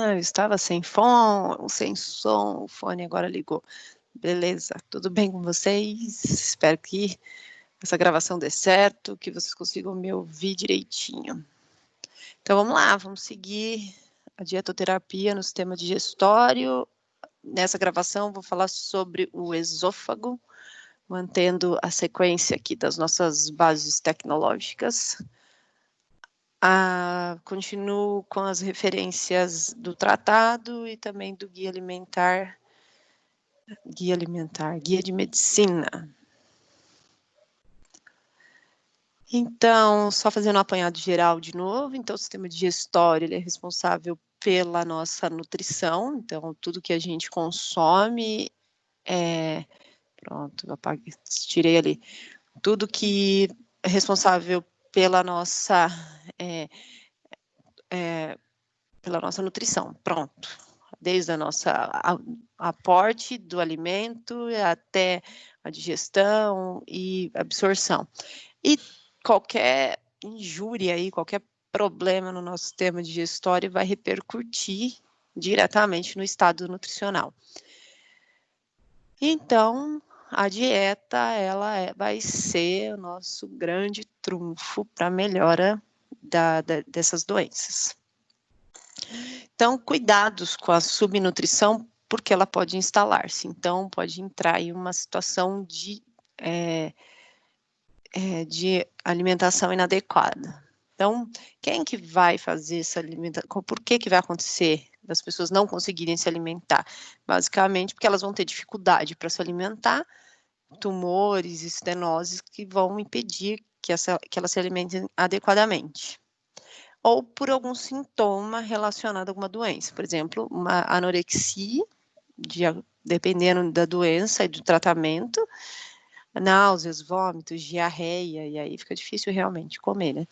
Eu estava sem fone, sem som, o fone agora ligou. Beleza, tudo bem com vocês? Espero que essa gravação dê certo, que vocês consigam me ouvir direitinho. Então vamos lá, vamos seguir a dietoterapia no sistema digestório. Nessa gravação vou falar sobre o esôfago, mantendo a sequência aqui das nossas bases tecnológicas. Continuo com as referências do tratado e também do guia de medicina. Então, só fazendo um apanhado geral de novo, então o sistema digestório ele é responsável pela nossa nutrição, então tudo que a gente consome pronto, apaguei, tirei ali, tudo que é responsável pela nossa nutrição, pronto, desde a nossa aporte do alimento até a digestão e absorção. E qualquer injúria aí, qualquer problema no nosso sistema digestório vai repercutir diretamente no estado nutricional. Então, a dieta, ela vai ser o nosso grande trunfo para a melhora dessas doenças. Então, cuidados com a subnutrição, porque ela pode instalar-se. Então, pode entrar em uma situação de alimentação inadequada. Então, quem que vai fazer essa alimentação? Por que vai acontecer das pessoas não conseguirem se alimentar? Basicamente, porque elas vão ter dificuldade para se alimentar, tumores, estenoses que vão impedir que elas se alimentem adequadamente. Ou por algum sintoma relacionado a alguma doença. Por exemplo, uma anorexia, dependendo da doença e do tratamento, náuseas, vômitos, diarreia, e aí fica difícil realmente comer, né?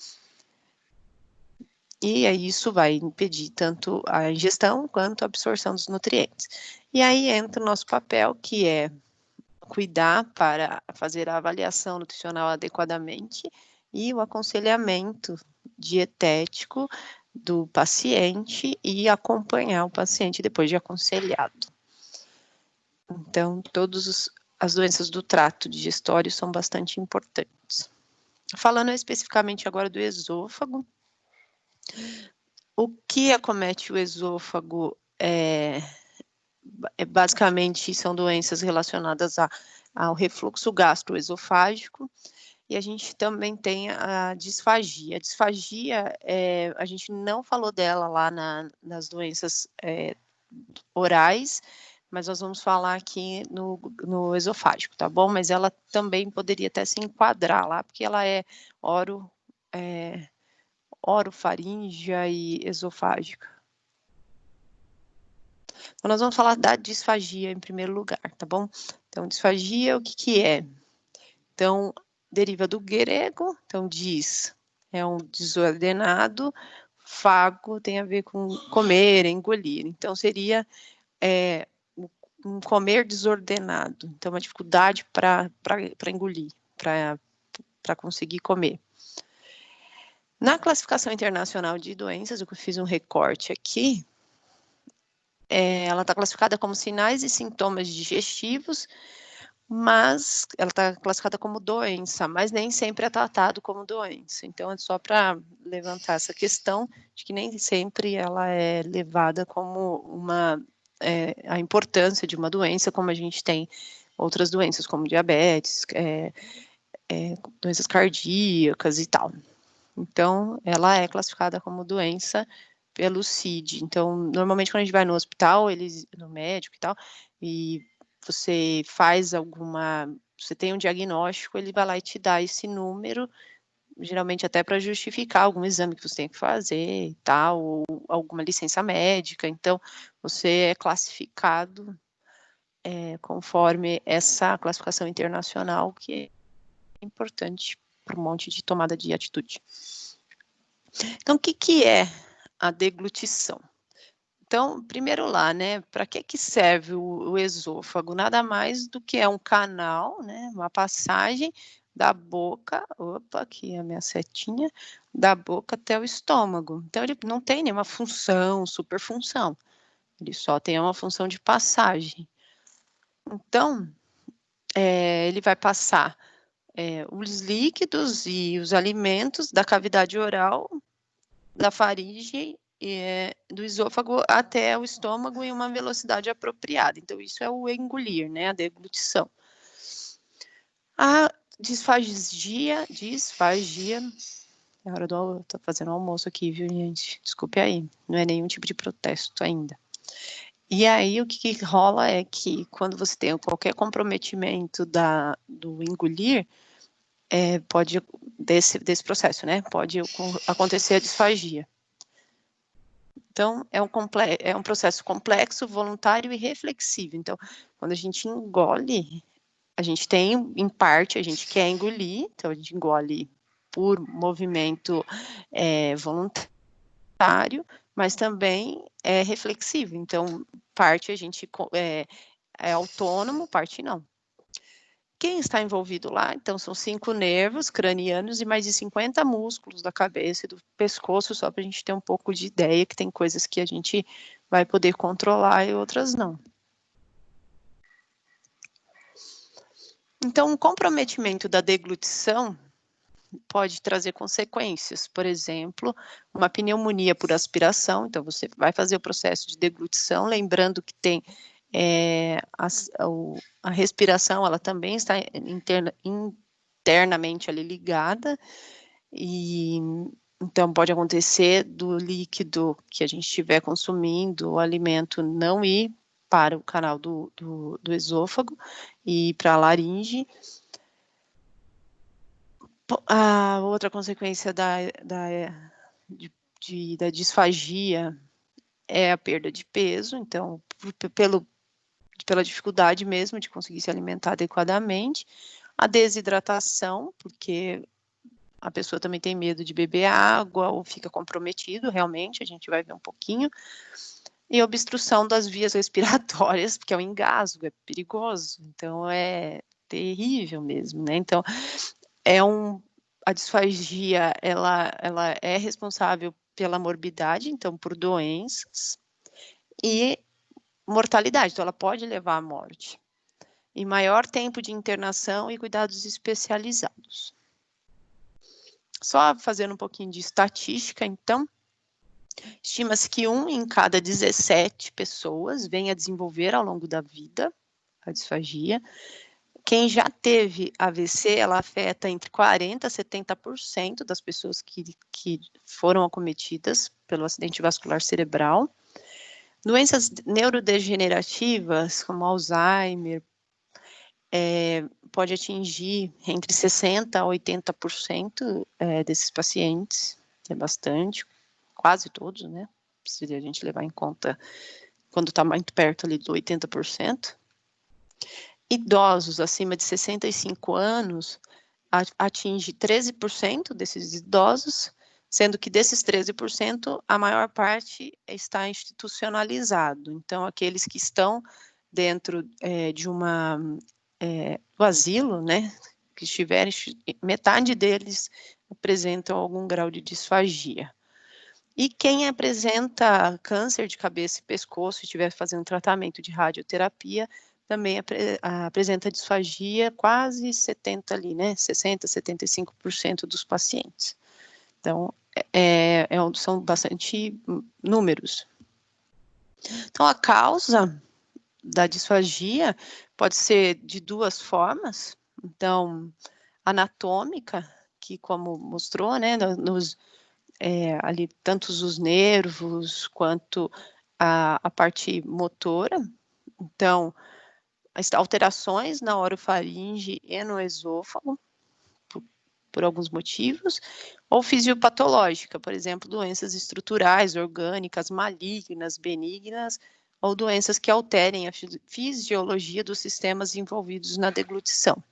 E aí isso vai impedir tanto a ingestão quanto a absorção dos nutrientes. E aí entra o nosso papel, que é cuidar para fazer a avaliação nutricional adequadamente e o aconselhamento dietético do paciente e acompanhar o paciente depois de aconselhado. Então, todas as doenças do trato digestório são bastante importantes. Falando especificamente agora do esôfago, o que acomete o esôfago basicamente são doenças relacionadas ao refluxo gastroesofágico, e a gente também tem a disfagia. A disfagia, a gente não falou dela lá nas doenças orais, mas nós vamos falar aqui no esofágico, tá bom? Mas ela também poderia até se enquadrar lá, porque ela é orofaríngea e esofágica. Então, nós vamos falar da disfagia em primeiro lugar, tá bom? Então, disfagia, o que é? Então, deriva do grego, então dis é um desordenado, fago tem a ver com comer, engolir. Então, seria um comer desordenado, então uma dificuldade para engolir, para conseguir comer. Na classificação internacional de doenças, eu fiz um recorte aqui, ela está classificada como sinais e sintomas digestivos, mas ela está classificada como doença, mas nem sempre é tratado como doença. Então, é só para levantar essa questão de que nem sempre ela é levada como a importância de uma doença, como a gente tem outras doenças, como diabetes, doenças cardíacas e tal. Então, ela é classificada como doença pelo CID. Então, normalmente quando a gente vai no hospital, no médico e tal, e você você tem um diagnóstico, ele vai lá e te dá esse número, geralmente até para justificar algum exame que você tem que fazer e tal, ou alguma licença médica. Então, você é classificado conforme essa classificação internacional, que é importante para um monte de tomada de atitude. Então, o que é a deglutição? Então, primeiro lá, né, para que serve o esôfago? Nada mais do que é um canal, né, uma passagem da boca, opa, aqui é a minha setinha, da boca até o estômago. Então, ele não tem nenhuma função, superfunção. Ele só tem uma função de passagem. Então, ele vai passar os líquidos e os alimentos da cavidade oral, da faringe, do esôfago até o estômago em uma velocidade apropriada. Então, isso é o engolir, né? A deglutição. A disfagia, é hora do... Tô fazendo almoço aqui, viu, gente? Desculpe aí, não é nenhum tipo de protesto ainda. E aí, o que rola é que, quando você tem qualquer comprometimento do engolir, pode, desse processo, né? Pode acontecer a disfagia. Então, é um processo complexo, voluntário e reflexivo. Então, quando a gente engole, a gente tem, em parte, a gente quer engolir, então a gente engole por movimento voluntário, mas também é reflexivo. Então, parte a gente é autônomo, parte não. Quem está envolvido lá? Então, são 5 nervos cranianos e mais de 50 músculos da cabeça e do pescoço, só para a gente ter um pouco de ideia que tem coisas que a gente vai poder controlar e outras não. Então, o comprometimento da deglutição pode trazer consequências, por exemplo, uma pneumonia por aspiração. Então, você vai fazer o processo de deglutição, lembrando que tem a respiração, ela também está internamente ali ligada, e então pode acontecer do líquido que a gente estiver consumindo, o alimento não ir para o canal do esôfago e para a laringe. A outra consequência da disfagia é a perda de peso, então, pela dificuldade mesmo de conseguir se alimentar adequadamente, a desidratação, porque a pessoa também tem medo de beber água ou fica comprometido, realmente, a gente vai ver um pouquinho, e obstrução das vias respiratórias, porque é um engasgo, é perigoso, então é terrível mesmo, né? Então, a disfagia, ela é responsável pela morbidade, então, por doenças, e mortalidade, então ela pode levar à morte. E maior tempo de internação e cuidados especializados. Só fazendo um pouquinho de estatística, então, estima-se que 1 em cada 17 pessoas venha a desenvolver ao longo da vida a disfagia. Quem já teve AVC, ela afeta entre 40% a 70% das pessoas que foram acometidas pelo acidente vascular cerebral. Doenças neurodegenerativas, como Alzheimer, pode atingir entre 60% a 80% desses pacientes, é bastante, quase todos, né? Se a gente levar em conta quando está muito perto ali do 80%. Idosos acima de 65 anos atinge 13% desses idosos, sendo que desses 13%, a maior parte está institucionalizado. Então, aqueles que estão dentro do asilo, né, que estiverem, metade deles apresentam algum grau de disfagia. E quem apresenta câncer de cabeça e pescoço e estiver fazendo tratamento de radioterapia, também apresenta disfagia, quase 70% ali, né, 60%, 75% dos pacientes. Então, são bastante números. Então, a causa da disfagia pode ser de 2 formas. Então, anatômica, que como mostrou, né, ali tantos os nervos quanto a parte motora. Então, alterações na orofaringe e no esôfago, por alguns motivos, ou fisiopatológica, por exemplo, doenças estruturais, orgânicas, malignas, benignas, ou doenças que alterem a fisiologia dos sistemas envolvidos na deglutição.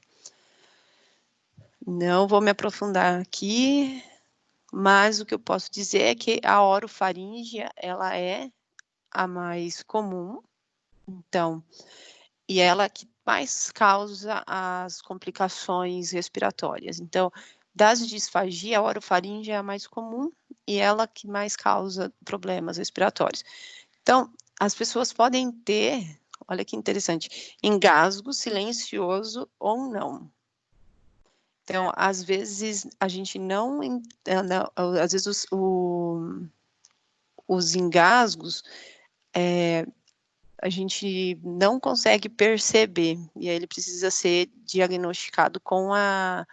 Não vou me aprofundar aqui, mas o que eu posso dizer é que a orofaringe, ela é a mais comum, então, e ela que mais causa as complicações respiratórias. Então, das disfagia, a orofaringe é a mais comum e ela que mais causa problemas respiratórios. Então, as pessoas podem ter, olha que interessante, engasgo silencioso ou não. Então, às vezes, a gente não, às vezes os engasgos, a gente não consegue perceber, e aí ele precisa ser diagnosticado com a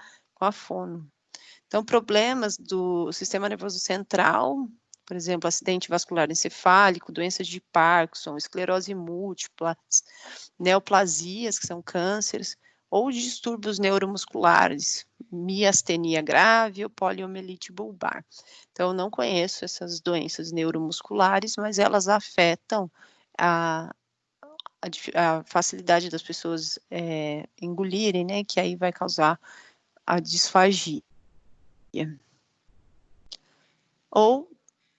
fono. Então, problemas do sistema nervoso central, por exemplo, acidente vascular encefálico, doenças de Parkinson, esclerose múltipla, neoplasias, que são cânceres, ou distúrbios neuromusculares, miastenia grave ou poliomielite bulbar. Então, eu não conheço essas doenças neuromusculares, mas elas afetam a facilidade das pessoas engolirem, né, que aí vai causar a disfagia. Ou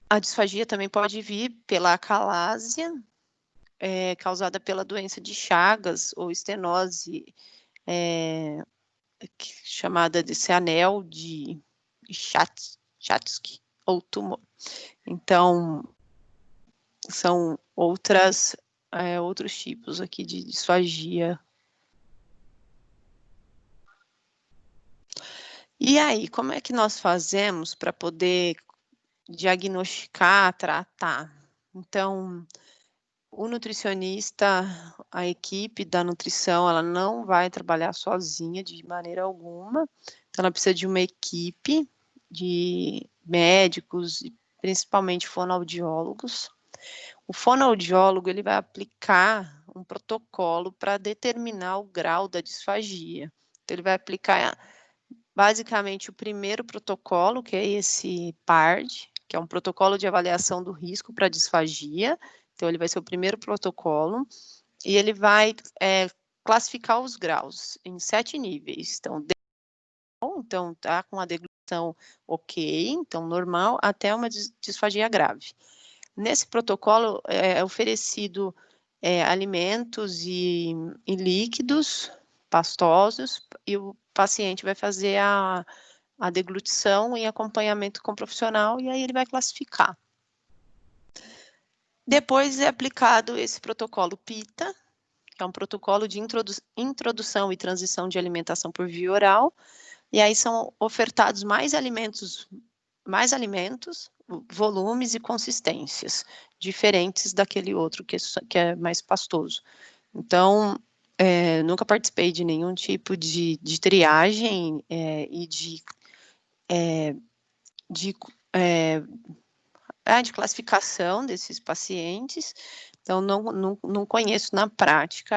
a disfagia também pode vir pela acalásia, causada pela doença de Chagas ou estenose, chamada de anel de Chatsky, ou tumor. Então, são outros tipos aqui de disfagia. E aí, como é que nós fazemos para poder diagnosticar, tratar? Então, o nutricionista, a equipe da nutrição, ela não vai trabalhar sozinha de maneira alguma. Então, ela precisa de uma equipe de médicos, principalmente fonoaudiólogos. O fonoaudiólogo, ele vai aplicar um protocolo para determinar o grau da disfagia. Então, ele vai aplicar basicamente o primeiro protocolo, que é esse PARD, que é um protocolo de avaliação do risco para disfagia. Então, ele vai ser o primeiro protocolo, e ele vai classificar os graus em 7 níveis. Então, tá com a deglutição ok, então normal, até uma disfagia grave. Nesse protocolo é oferecido alimentos e líquidos pastosos, e o paciente vai fazer a deglutição em acompanhamento com o profissional, e aí ele vai classificar. Depois é aplicado esse protocolo PITA, que é um protocolo de introdução e transição de alimentação por via oral, e aí são ofertados mais alimentos, volumes e consistências, diferentes daquele outro que é mais pastoso. Então, nunca participei de nenhum tipo de triagem e de classificação desses pacientes, então não conheço na prática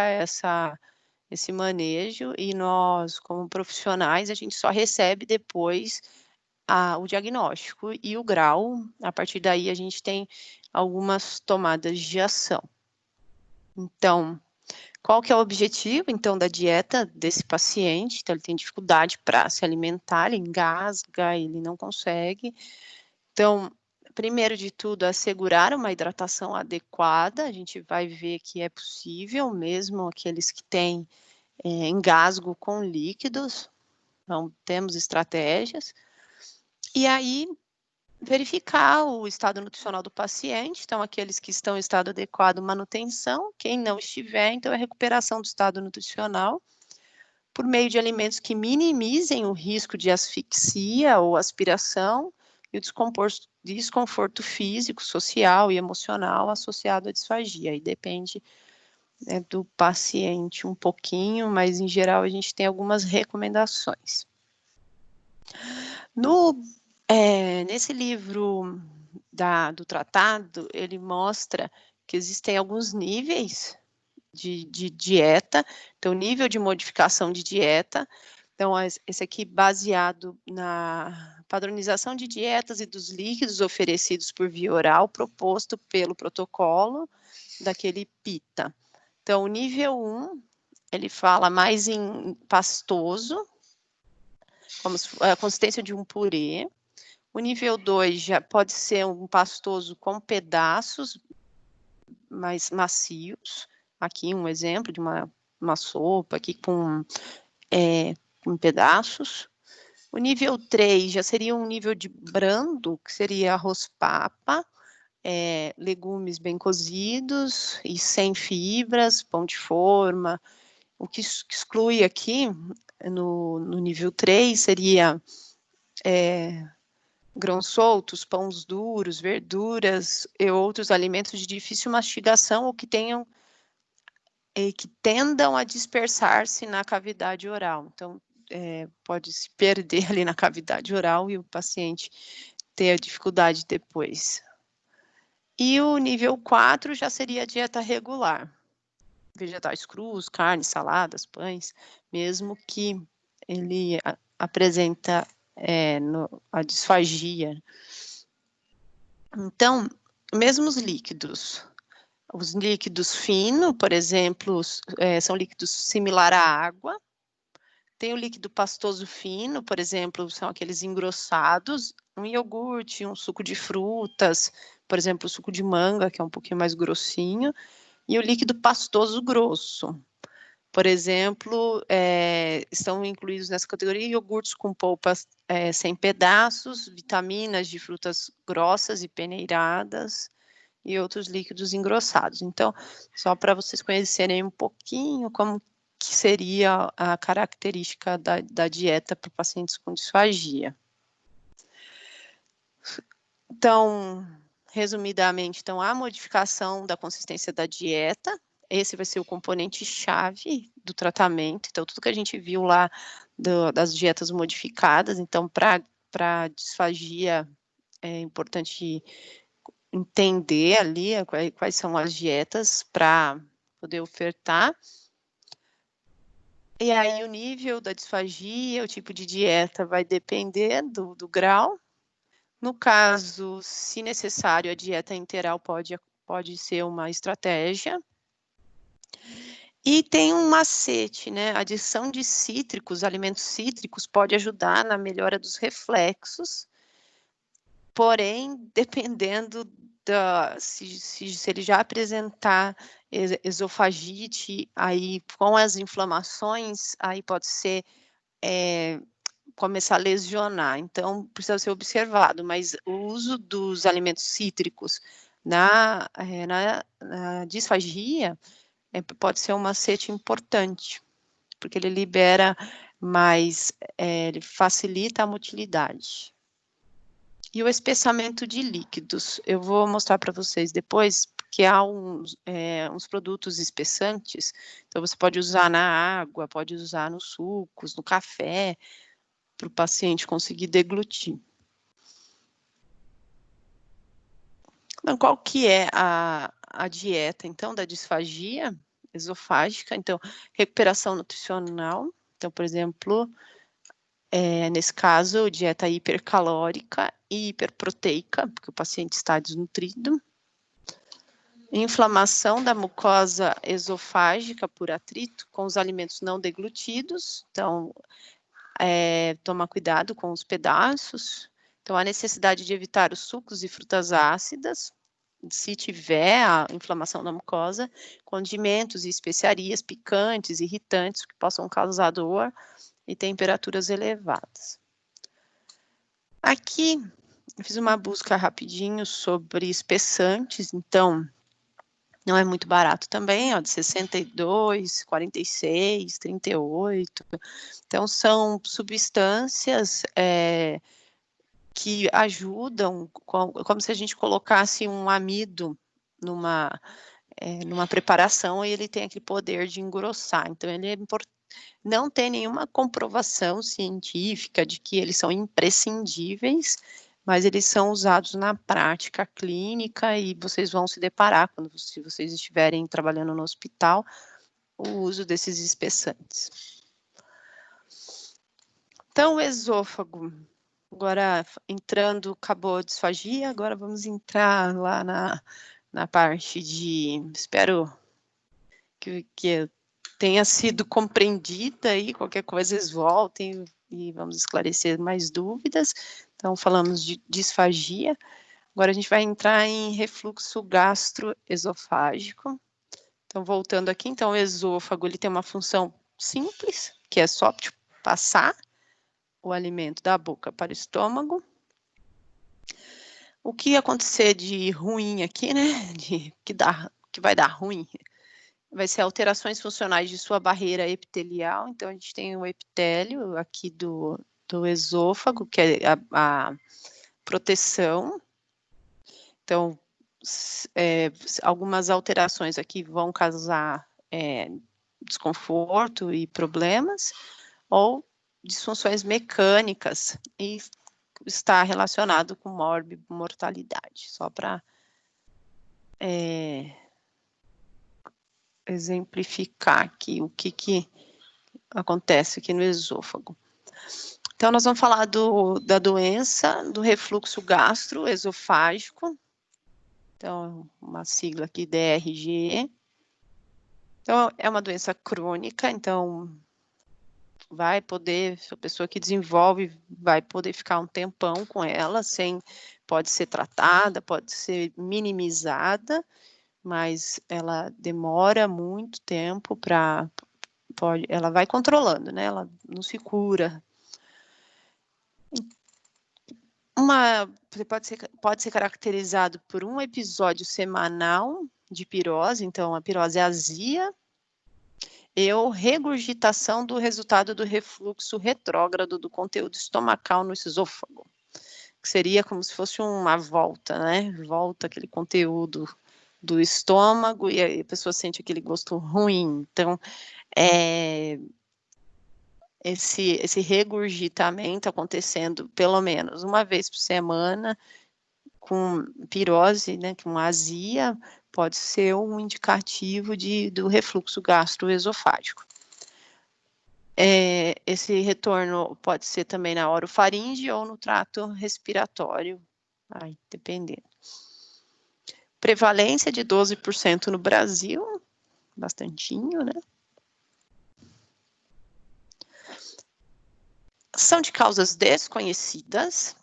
esse manejo, e nós, como profissionais, a gente só recebe depois o diagnóstico e o grau. A partir daí, a gente tem algumas tomadas de ação. Então, qual que é o objetivo, então, da dieta desse paciente? Então, ele tem dificuldade para se alimentar, ele engasga, ele não consegue. Então, primeiro de tudo, assegurar uma hidratação adequada. A gente vai ver que é possível, mesmo aqueles que têm engasgo com líquidos. Então, temos estratégias. E aí, verificar o estado nutricional do paciente. Então, aqueles que estão em estado adequado, manutenção. Quem não estiver, então, é recuperação do estado nutricional, por meio de alimentos que minimizem o risco de asfixia ou aspiração e o desconforto físico, social e emocional associado à disfagia. Aí depende do paciente um pouquinho, mas em geral a gente tem algumas recomendações. Nesse livro do tratado, ele mostra que existem alguns níveis de dieta. Então, nível de modificação de dieta. Então, esse aqui baseado na padronização de dietas e dos líquidos oferecidos por via oral, proposto pelo protocolo daquele PITA. Então, o nível 1, ele fala mais em pastoso, como a consistência de um purê. O nível 2 já pode ser um pastoso com pedaços mais macios. Aqui um exemplo de uma uma sopa aqui com pedaços. O nível 3 já seria um nível de brando, que seria arroz papa, legumes bem cozidos e sem fibras, pão de forma. O que exclui aqui, no nível 3, seria grãos soltos, pães duros, verduras e outros alimentos de difícil mastigação ou que tendam a dispersar-se na cavidade oral. Então, pode se perder ali na cavidade oral e o paciente ter a dificuldade depois. E o nível 4 já seria a dieta regular. Vegetais crus, carnes, saladas, pães, mesmo que ele apresenta a disfagia. Então, mesmo os líquidos finos, por exemplo, são líquidos similares à água. Tem o líquido pastoso fino, por exemplo, são aqueles engrossados, um iogurte, um suco de frutas, por exemplo, o suco de manga, que é um pouquinho mais grossinho, e o líquido pastoso grosso. Por exemplo, estão incluídos nessa categoria iogurtes com polpas sem pedaços, vitaminas de frutas grossas e peneiradas e outros líquidos engrossados. Então, só para vocês conhecerem um pouquinho como que seria a característica da dieta para pacientes com disfagia. Então, resumidamente, então, a modificação da consistência da dieta, esse vai ser o componente-chave do tratamento. Então, tudo que a gente viu lá das dietas modificadas, então, para disfagia, é importante entender ali quais são as dietas para poder ofertar. E aí, o nível da disfagia, o tipo de dieta vai depender do grau. No caso, se necessário, a dieta integral pode ser uma estratégia. E tem um macete, né? A adição de cítricos, alimentos cítricos, pode ajudar na melhora dos reflexos, porém, dependendo se ele já apresentar esofagite, aí com as inflamações, aí pode ser começar a lesionar, então precisa ser observado, mas o uso dos alimentos cítricos na disfagia pode ser um macete importante, porque ele libera mais, ele facilita a motilidade. E o espessamento de líquidos, eu vou mostrar para vocês depois, porque há uns produtos espessantes, então você pode usar na água, pode usar nos sucos, no café, para o paciente conseguir deglutir. Então, qual que é a dieta, então, da disfagia esofágica? Então, recuperação nutricional, então, por exemplo, nesse caso, dieta hipercalórica e hiperproteica, porque o paciente está desnutrido. Inflamação da mucosa esofágica por atrito com os alimentos não deglutidos, então, tomar cuidado com os pedaços. Então, a necessidade de evitar os sucos e frutas ácidas, se tiver a inflamação da mucosa, condimentos e especiarias picantes, irritantes, que possam causar dor e temperaturas elevadas. Aqui, eu fiz uma busca rapidinho sobre espessantes, então, não é muito barato também, de 62, 46, 38. Então, são substâncias que ajudam, como se a gente colocasse um amido numa preparação e ele tem aquele poder de engrossar. Então, ele não tem nenhuma comprovação científica de que eles são imprescindíveis, mas eles são usados na prática clínica e vocês vão se deparar, se vocês estiverem trabalhando no hospital, o uso desses espessantes. Então, o esôfago, agora entrando, acabou a disfagia, agora vamos entrar lá na parte espero que tenha sido compreendida aí, qualquer coisa vocês voltem e vamos esclarecer mais dúvidas. Então, falamos de disfagia, agora a gente vai entrar em refluxo gastroesofágico. Então, voltando aqui, então, o esôfago, ele tem uma função simples, que é só passar o alimento da boca para o estômago. O que acontecer de ruim aqui, né, que vai dar ruim, vai ser alterações funcionais de sua barreira epitelial. Então, a gente tem o epitélio aqui do esôfago, que é a proteção. Então, algumas alterações aqui vão causar desconforto e problemas, ou disfunções mecânicas, e está relacionado com morbimortalidade, só para exemplificar aqui o que acontece aqui no esôfago. Então, nós vamos falar da doença do refluxo gastroesofágico. Então, uma sigla aqui, DRGE. Então, é uma doença crônica, então a pessoa que desenvolve vai poder ficar um tempão com ela, pode ser tratada, pode ser minimizada, mas ela demora muito tempo ela vai controlando, né? Ela não se cura. Pode ser caracterizado por um episódio semanal de pirose, então a pirose é azia, ou regurgitação do resultado do refluxo retrógrado do conteúdo estomacal no esôfago, que seria como se fosse uma volta, né? Volta aquele conteúdo do estômago e a pessoa sente aquele gosto ruim. Então, esse regurgitamento acontecendo pelo menos uma vez por semana, com pirose, né, com azia, pode ser um indicativo do refluxo gastroesofágico. Esse retorno pode ser também na orofaringe ou no trato respiratório, dependendo. Prevalência de 12% no Brasil, bastantinho, né? São de causas desconhecidas.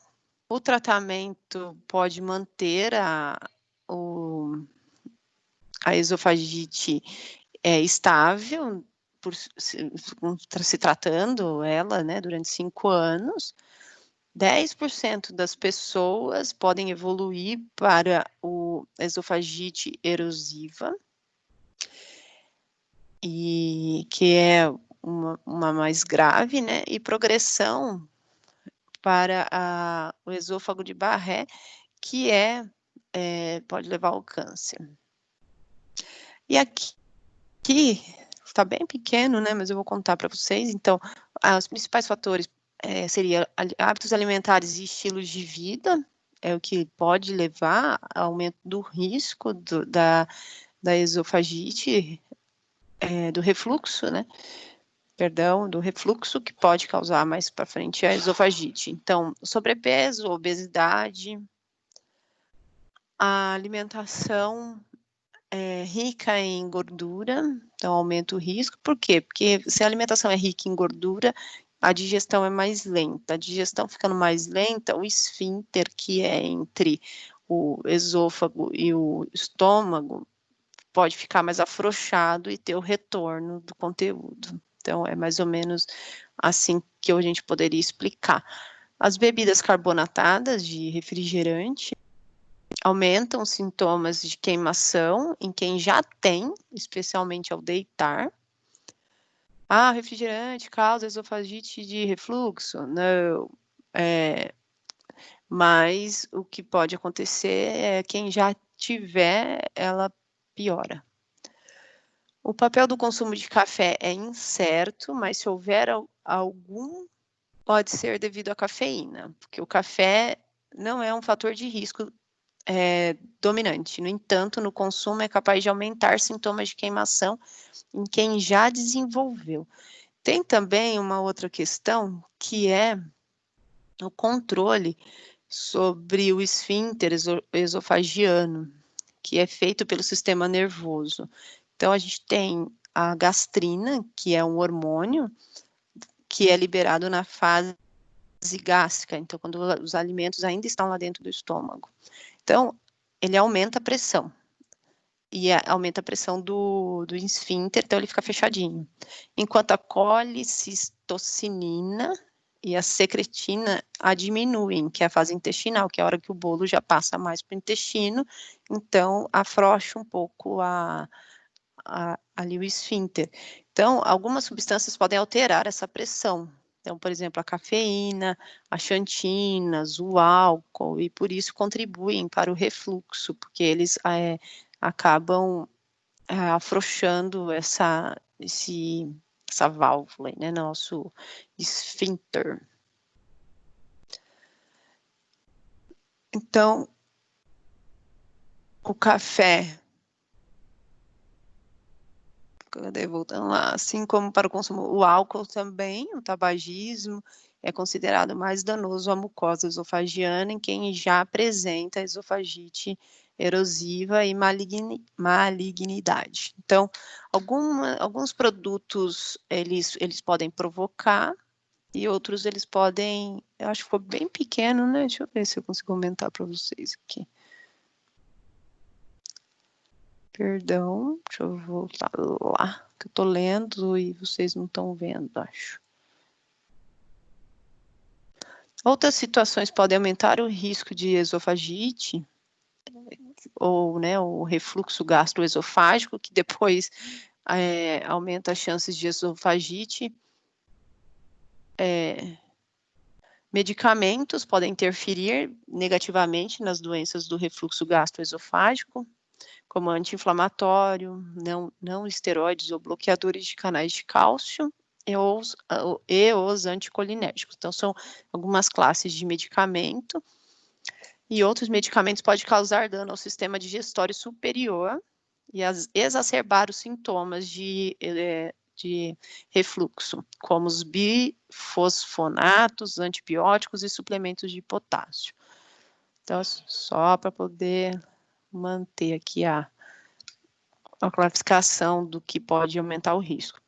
O tratamento pode manter a esofagite estável, se tratando ela, né, durante 5 anos. 10% das pessoas podem evoluir para o esofagite erosiva, e que é uma mais grave, né, e progressão para o esôfago de Barré, que pode levar ao câncer. E aqui está bem pequeno, né, mas eu vou contar para vocês. Então, os principais fatores seriam hábitos alimentares e estilos de vida, é o que pode levar ao aumento do risco da esofagite, do refluxo, né? Perdão, do refluxo, que pode causar mais para frente a esofagite. Então, sobrepeso, obesidade, a alimentação rica em gordura, então aumenta o risco. Por quê? Porque se a alimentação é rica em gordura, a digestão é mais lenta. A digestão ficando mais lenta, o esfíncter, que é entre o esôfago e o estômago, pode ficar mais afrouxado e ter o retorno do conteúdo. Então, é mais ou menos assim que a gente poderia explicar. As bebidas carbonatadas de refrigerante aumentam os sintomas de queimação em quem já tem, especialmente ao deitar. Refrigerante causa esofagite de refluxo? Não. Mas o que pode acontecer é quem já tiver, ela piora. O papel do consumo de café é incerto, mas se houver algum, pode ser devido à cafeína, porque o café não é um fator de risco dominante. No entanto, no consumo é capaz de aumentar sintomas de queimação em quem já desenvolveu. Tem também uma outra questão, que é o controle sobre o esfíncter esofagiano, que é feito pelo sistema nervoso. Então, a gente tem a gastrina, que é um hormônio que é liberado na fase gástrica, então, quando os alimentos ainda estão lá dentro do estômago. Então, ele aumenta a pressão. e aumenta a pressão do esfíncter, então ele fica fechadinho. Enquanto a colicistocinina e a secretina a diminuem, que é a fase intestinal, que é a hora que o bolo já passa mais para o intestino, então afrouxa um pouco ali o esfíncter. Então, algumas substâncias podem alterar essa pressão. Então, por exemplo, a cafeína, as xantinas, o álcool, e por isso contribuem para o refluxo, porque eles acabam afrouxando essa válvula, né, nosso esfíncter. Então, o café, voltando lá, assim como para o consumo, o álcool também, o tabagismo, é considerado mais danoso à mucosa esofagiana em quem já apresenta esofagite erosiva e malignidade. Então, alguns produtos, eles podem provocar, e outros eles podem, eu acho que ficou bem pequeno, né? Deixa eu ver se eu consigo aumentar para vocês aqui. Perdão, deixa eu voltar lá, que eu tô lendo e vocês não estão vendo, acho. Outras situações podem aumentar o risco de esofagite, ou, né, o refluxo gastroesofágico, que depois aumenta as chances de esofagite. Medicamentos podem interferir negativamente nas doenças do refluxo gastroesofágico, como anti-inflamatório, não esteroides ou bloqueadores de canais de cálcio e os anticolinérgicos. Então, são algumas classes de medicamento, e outros medicamentos podem causar dano ao sistema digestório superior e exacerbar os sintomas de refluxo, como os bifosfonatos, antibióticos e suplementos de potássio. Então, só para poder manter aqui a classificação do que pode aumentar o risco.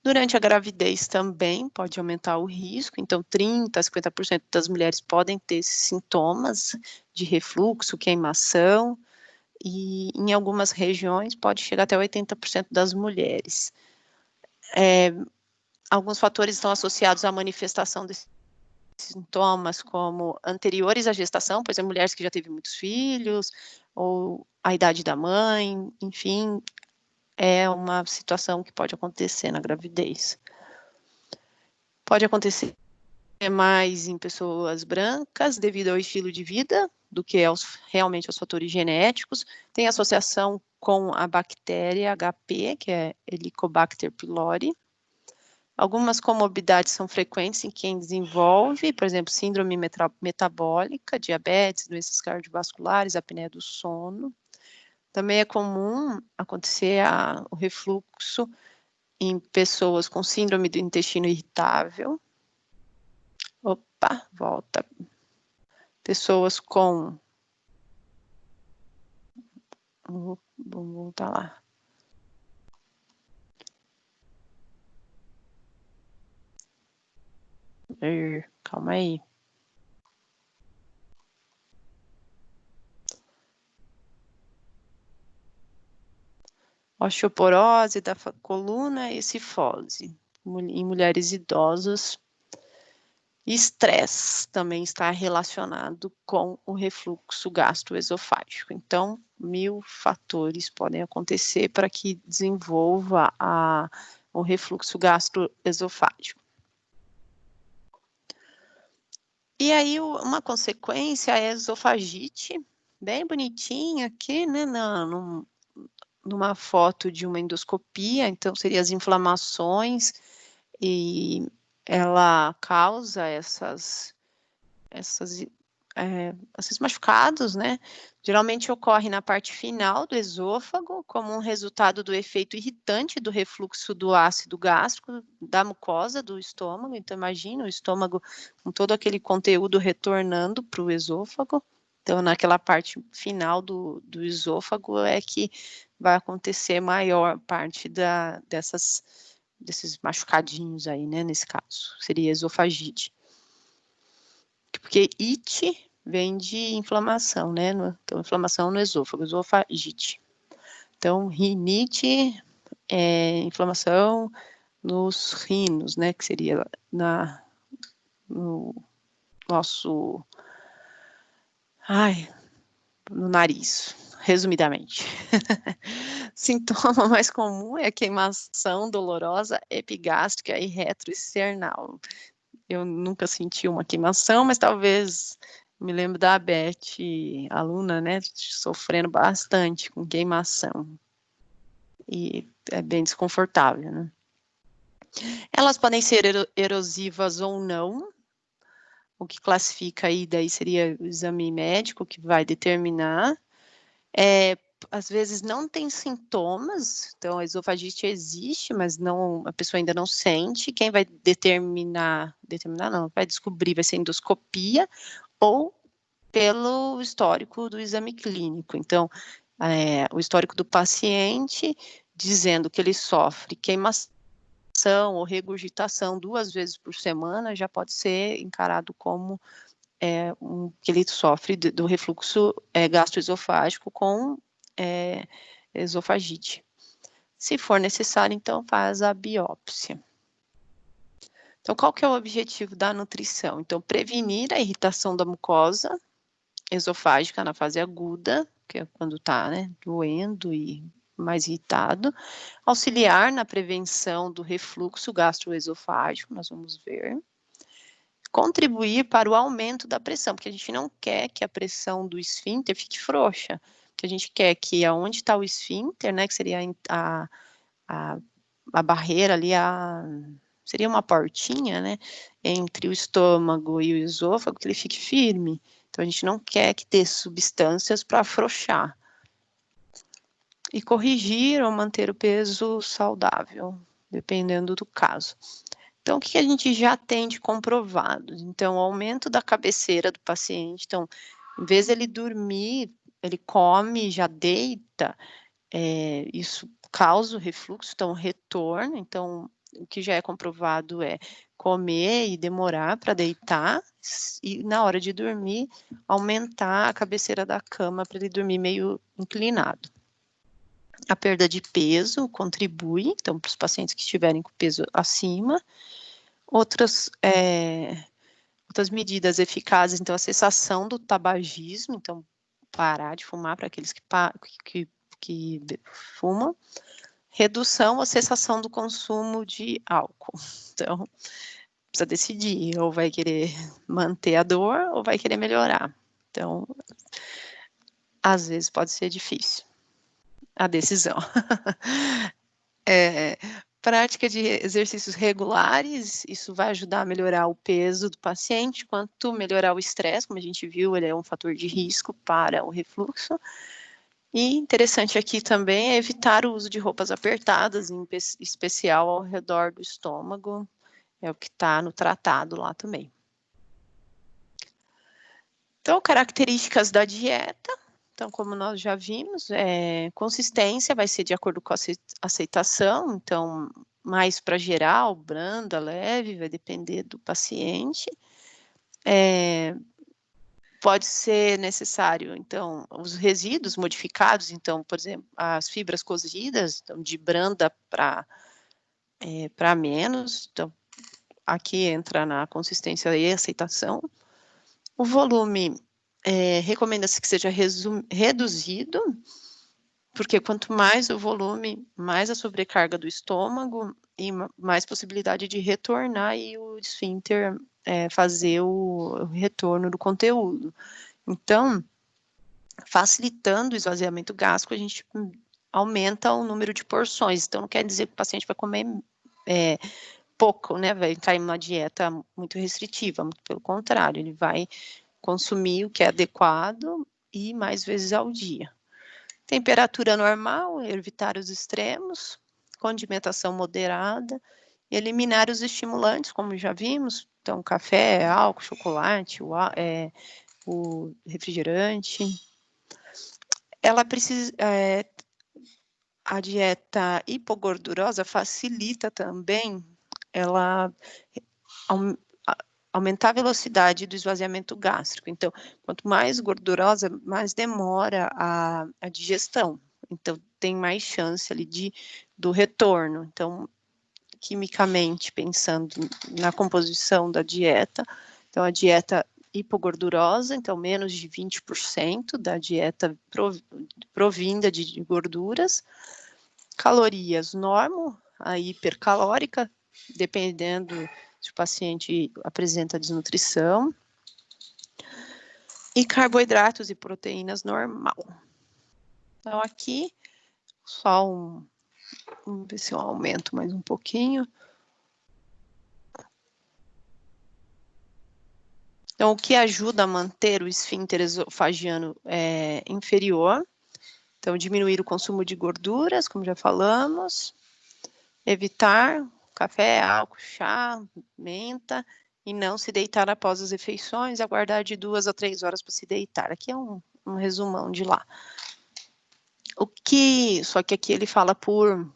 Durante a gravidez também pode aumentar o risco, então 30% a 50% das mulheres podem ter esses sintomas de refluxo, queimação, e em algumas regiões pode chegar até 80% das mulheres. Alguns fatores estão associados à manifestação desses sintomas, como anteriores à gestação, por exemplo, mulheres que já teve muitos filhos, ou a idade da mãe, enfim, é uma situação que pode acontecer na gravidez. Pode acontecer mais em pessoas brancas, devido ao estilo de vida, do que realmente aos fatores genéticos. Tem associação com a bactéria HP, que é Helicobacter pylori. Algumas comorbidades são frequentes em quem desenvolve, por exemplo, síndrome metabólica, diabetes, doenças cardiovasculares, apneia do sono. Também é comum acontecer o refluxo em pessoas com síndrome do intestino irritável. Opa, volta. Pessoas com... Vamos voltar lá. Calma aí. Osteoporose da coluna e cifose em mulheres idosas. Estresse também está relacionado com o refluxo gastroesofágico. Então, 1000 fatores podem acontecer para que desenvolva o refluxo gastroesofágico. E aí, uma consequência é a esofagite, bem bonitinha aqui, né, numa foto de uma endoscopia. Então, seriam as inflamações, e ela causa esses machucados, né? Geralmente ocorre na parte final do esôfago, como um resultado do efeito irritante do refluxo do ácido gástrico da mucosa do estômago. Então, imagina o estômago com todo aquele conteúdo retornando para o esôfago. Então, naquela parte final do esôfago é que vai acontecer maior parte desses machucadinhos aí, né? Nesse caso, seria esofagite. Porque it vem de inflamação, né? Então, inflamação no esôfago, esofagite. Então, rinite é inflamação nos rinos, né? Que seria no nosso... no nariz, resumidamente. Sintoma mais comum é queimação dolorosa epigástrica e retroesternal. Eu nunca senti uma queimação, mas talvez me lembro da Beth, aluna, né, sofrendo bastante com queimação. E é bem desconfortável, né? Elas podem ser erosivas ou não. O que classifica aí daí seria o exame médico que vai determinar. Às vezes não tem sintomas, então a esofagite existe, mas não, a pessoa ainda não sente. Quem vai determinar não, vai descobrir, vai ser endoscopia ou pelo histórico do exame clínico. Então, o histórico do paciente dizendo que ele sofre queimação ou regurgitação 2 vezes por semana já pode ser encarado como que ele sofre do refluxo gastroesofágico com esofagite. Se for necessário, então, faz a biópsia. Então, qual que é o objetivo da nutrição? Então, prevenir a irritação da mucosa esofágica na fase aguda, que é quando está, né, doendo e mais irritado, auxiliar na prevenção do refluxo gastroesofágico, nós vamos ver, contribuir para o aumento da pressão, porque a gente não quer que a pressão do esfíncter fique frouxa, porque a gente quer que aonde está o esfíncter, né, que seria a barreira ali, seria uma portinha, né, entre o estômago e o esôfago, que ele fique firme. Então, a gente não quer que dê substâncias para afrouxar. E corrigir ou manter o peso saudável, dependendo do caso. Então, o que a gente já tem de comprovado? Então, o aumento da cabeceira do paciente. Então, em vez de ele dormir, ele come, já deita, isso causa o refluxo, então, retorno. Então, o que já é comprovado é comer e demorar para deitar, e na hora de dormir, aumentar a cabeceira da cama para ele dormir meio inclinado. A perda de peso contribui, então, para os pacientes que estiverem com peso acima. Outras medidas eficazes, então, a cessação do tabagismo, então, parar de fumar para aqueles que fumam. Redução ou cessação do consumo de álcool. Então, precisa decidir, ou vai querer manter a dor, ou vai querer melhorar. Então, às vezes pode ser difícil a decisão. Prática de exercícios regulares, isso vai ajudar a melhorar o peso do paciente, quanto melhorar o estresse, como a gente viu, ele é um fator de risco para o refluxo. E interessante aqui também é evitar o uso de roupas apertadas, em especial ao redor do estômago, é o que está no tratado lá também. Então, características da dieta. Então, como nós já vimos, consistência vai ser de acordo com a aceitação, então, mais para geral, branda, leve, vai depender do paciente. Pode ser necessário, então, os resíduos modificados, então, por exemplo, as fibras cozidas, então, de branda para menos, então, aqui entra na consistência e aceitação. O volume recomenda-se que seja reduzido, porque quanto mais o volume, mais a sobrecarga do estômago e mais possibilidade de retornar e o esfíncter fazer o retorno do conteúdo. Então, facilitando o esvaziamento gástrico, a gente aumenta o número de porções. Então, não quer dizer que o paciente vai comer pouco, né? Vai entrar em uma dieta muito restritiva, muito pelo contrário, ele vai consumir o que é adequado e mais vezes ao dia. Temperatura normal, evitar os extremos, condimentação moderada, eliminar os estimulantes, como já vimos, então café, álcool, chocolate, o refrigerante. Ela precisa, a dieta hipogordurosa facilita também, ela aumentar a velocidade do esvaziamento gástrico. Então, quanto mais gordurosa, mais demora a digestão. Então, tem mais chance ali do retorno. Então, quimicamente, pensando na composição da dieta, então a dieta hipogordurosa, então menos de 20% da dieta provinda de gorduras, calorias normal, a hipercalórica, dependendo se o paciente apresenta desnutrição, e carboidratos e proteínas normal. Então aqui, só vamos ver se eu aumento mais um pouquinho. Então, o que ajuda a manter o esfíncter esofagiano inferior. Então, diminuir o consumo de gorduras, como já falamos. Evitar café, álcool, chá, menta. E não se deitar após as refeições, aguardar de 2 a 3 horas para se deitar. Aqui é um resumão de lá. Só que aqui ele fala por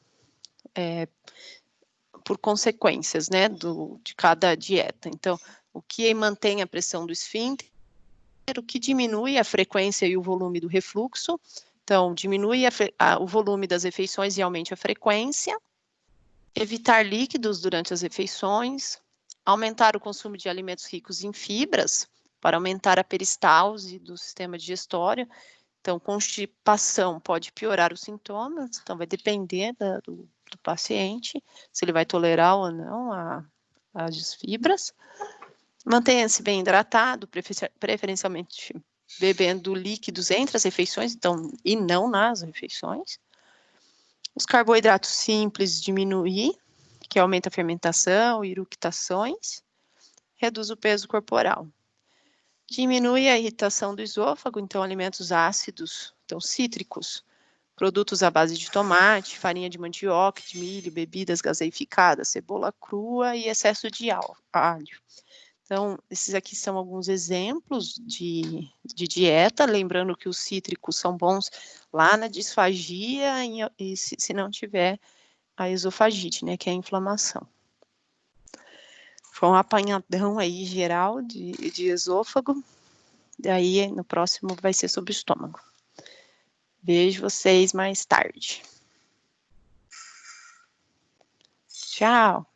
consequências, né, de cada dieta. Então, o que mantém a pressão do esfíncter, o que diminui a frequência e o volume do refluxo. Então, diminui o volume das refeições e aumente a frequência. Evitar líquidos durante as refeições. Aumentar o consumo de alimentos ricos em fibras, para aumentar a peristalse do sistema digestório. Então, constipação pode piorar os sintomas, então vai depender do paciente, se ele vai tolerar ou não as fibras. Mantenha-se bem hidratado, preferencialmente bebendo líquidos entre as refeições, então, e não nas refeições. Os carboidratos simples diminuir, que aumenta a fermentação e eructações. Reduz o peso corporal. Diminui a irritação do esôfago, então alimentos ácidos, então cítricos, produtos à base de tomate, farinha de mandioca, de milho, bebidas gaseificadas, cebola crua e excesso de alho. Então, esses aqui são alguns exemplos de dieta, lembrando que os cítricos são bons lá na disfagia e se não tiver a esofagite, né, que é a inflamação. Foi um apanhadão aí geral de esôfago, daí no próximo vai ser sobre o estômago. Vejo vocês mais tarde. Tchau!